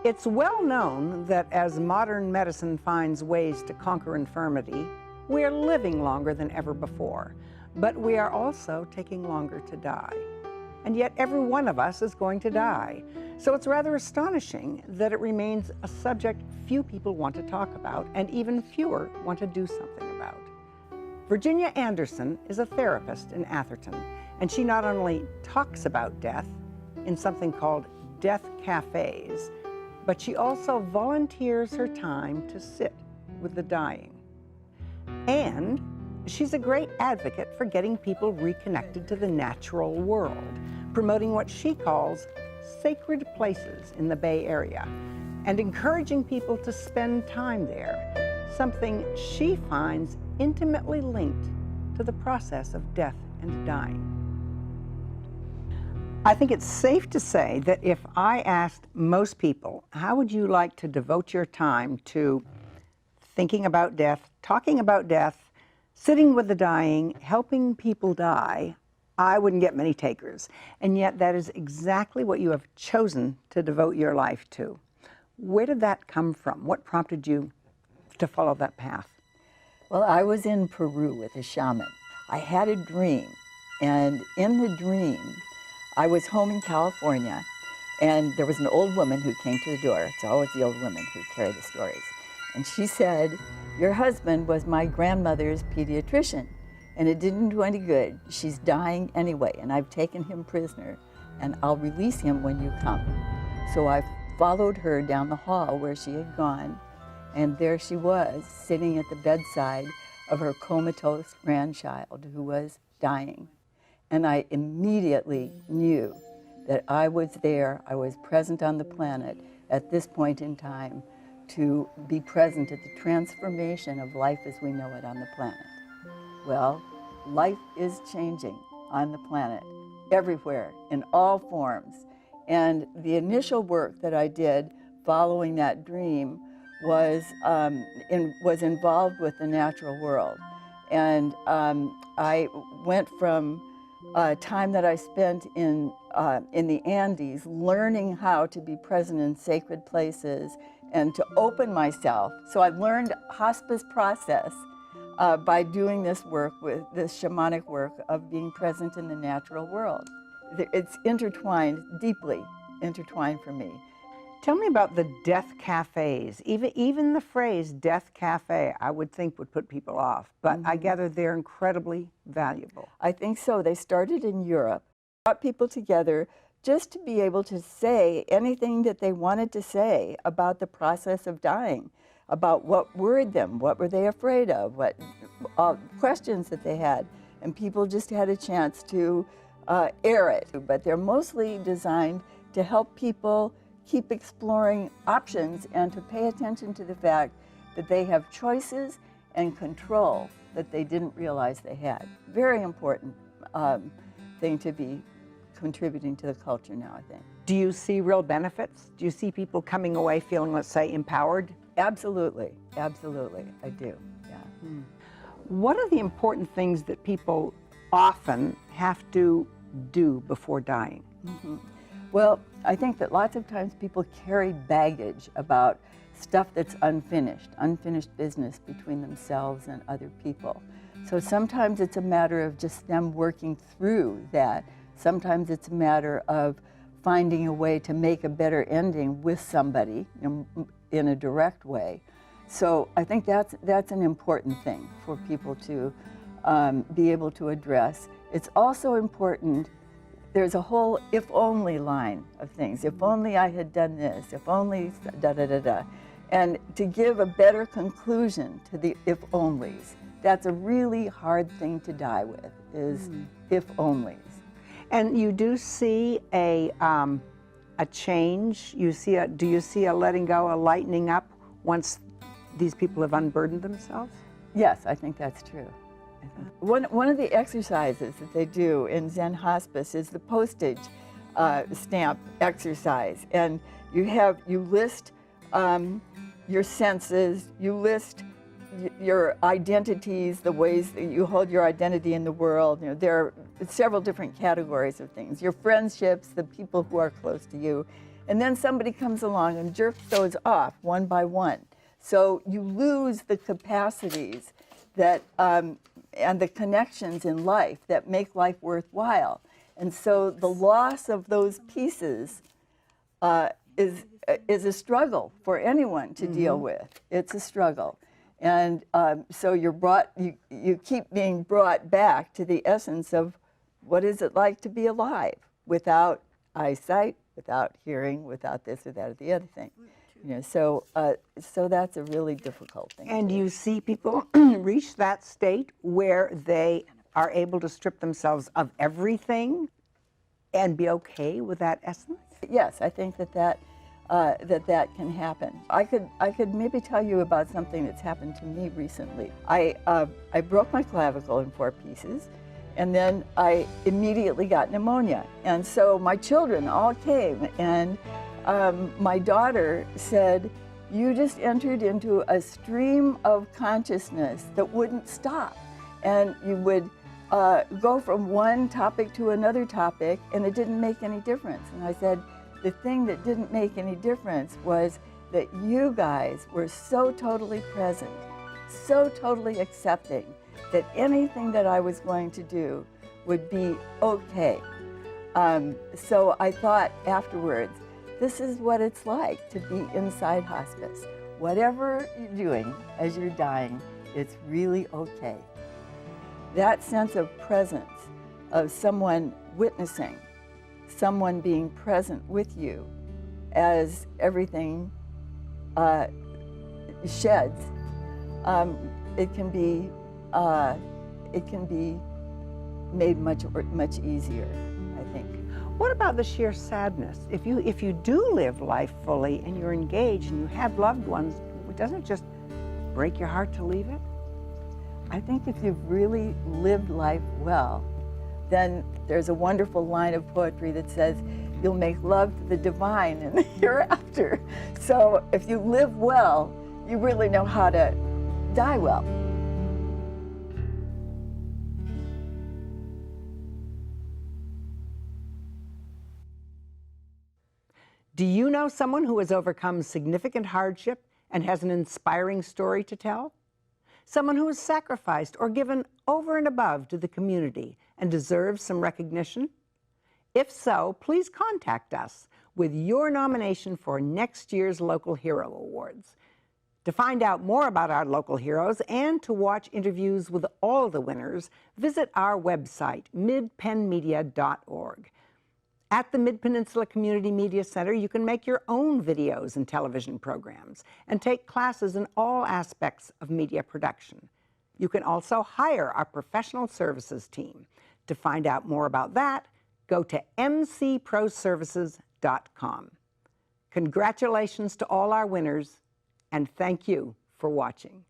It's well known that as modern medicine finds ways to conquer infirmity, we are living longer than ever before, but we are also taking longer to die. And yet every one of us is going to die. So it's rather astonishing that it remains a subject few people want to talk about, and even fewer want to do something about. Virginia Anderson is a therapist in Atherton, and she not only talks about death in something called death cafes, but she also volunteers her time to sit with the dying. And she's a great advocate for getting people reconnected to the natural world, promoting what she calls sacred places in the Bay Area, and encouraging people to spend time there, something she finds intimately linked to the process of death and dying. I think it's safe to say that if I asked most people, how would you like to devote your time to thinking about death, talking about death, sitting with the dying, helping people die, I wouldn't get many takers. And yet that is exactly what you have chosen to devote your life to. Where did that come from? What prompted you to follow that path? Well, I was in Peru with a shaman. I had a dream, and in the dream, I was home in California, and there was an old woman who came to the door. It's always the old women who carry the stories. And she said, "Your husband was my grandmother's pediatrician, and it didn't do any good. She's dying anyway, and I've taken him prisoner, and I'll release him when you come." So I followed her down the hall where she had gone, and there she was, sitting at the bedside of her comatose grandchild who was dying. And I immediately knew that I was there, I was present on the planet at this point in time to be present at the transformation of life as we know it on the planet. Well, life is changing on the planet, everywhere, in all forms. And the initial work that I did following that dream was involved with the natural world. And I went from time that I spent in the Andes learning how to be present in sacred places and to open myself. So I learned hospice process by doing this work, with this shamanic work of being present in the natural world. It's intertwined, deeply intertwined for me. Tell me about the death cafes. Even the phrase death cafe, I would think would put people off, but I gather they're incredibly valuable. I think so. They started in Europe, brought people together just to be able to say anything that they wanted to say about the process of dying, about what worried them, what were they afraid of, what questions that they had, and people just had a chance to air it. But they're mostly designed to help people keep exploring options and to pay attention to the fact that they have choices and control that they didn't realize they had. Very important thing to be contributing to the culture now, I think. Do you see real benefits? Do you see people coming away feeling, let's say, empowered? Absolutely, absolutely, I do, yeah. What are the important things that people often have to do before dying? Well, I think that lots of times people carry baggage about stuff that's unfinished business between themselves and other people. So sometimes it's a matter of just them working through that. Sometimes it's a matter of finding a way to make a better ending with somebody in a direct way. So I think that's an important thing for people to be able to address. It's also important. There's a whole if-only line of things. If only I had done this, if only da-da-da-da. And to give a better conclusion to the if-onlys, that's a really hard thing to die with, is if-onlys. And you do see a change? Do you see a letting go, a lightening up once these people have unburdened themselves? Yes, I think that's true. One of the exercises that they do in Zen hospice is the postage stamp exercise, and you list your senses, you list your identities, the ways that you hold your identity in the world. There are several different categories of things. Your friendships, the people who are close to you, And then somebody comes along and jerks those off one by one. So you lose the capacities that, and the connections in life that make life worthwhile. And so the loss of those pieces is a struggle for anyone to deal with. It's a struggle. And so you keep being brought back to the essence of what is it like to be alive without eyesight, without hearing, without this or that or the other thing. You know, so that's a really difficult thing. And you see people reach that state where they are able to strip themselves of everything and be okay with that essence? Yes, I think that can happen. I could maybe tell you about something that's happened to me recently. I broke my clavicle in 4 pieces, and then I immediately got pneumonia. And so my children all came, and my daughter said, "You just entered into a stream of consciousness that wouldn't stop, and you would go from one topic to another topic, and it didn't make any difference." And I said, the thing that didn't make any difference was that you guys were so totally present, so totally accepting that anything that I was going to do would be okay. So I thought afterwards, this is what it's like to be inside hospice. Whatever you're doing as you're dying, it's really okay. That sense of presence, of someone witnessing, someone being present with you as everything sheds, it can be made much easier, I think. What about the sheer sadness? If you do live life fully and you're engaged and you have loved ones, doesn't it just break your heart to leave it? I think if you've really lived life well, then there's a wonderful line of poetry that says, you'll make love to the divine in the hereafter. So if you live well, you really know how to die well. Do you know someone who has overcome significant hardship and has an inspiring story to tell? Someone who has sacrificed or given over and above to the community and deserves some recognition? If so, please contact us with your nomination for next year's Local Hero Awards. To find out more about our local heroes and to watch interviews with all the winners, visit our website, midpennmedia.org. At the Mid-Peninsula Community Media Center, you can make your own videos and television programs and take classes in all aspects of media production. You can also hire our professional services team. To find out more about that, go to mcproservices.com. Congratulations to all our winners, and thank you for watching.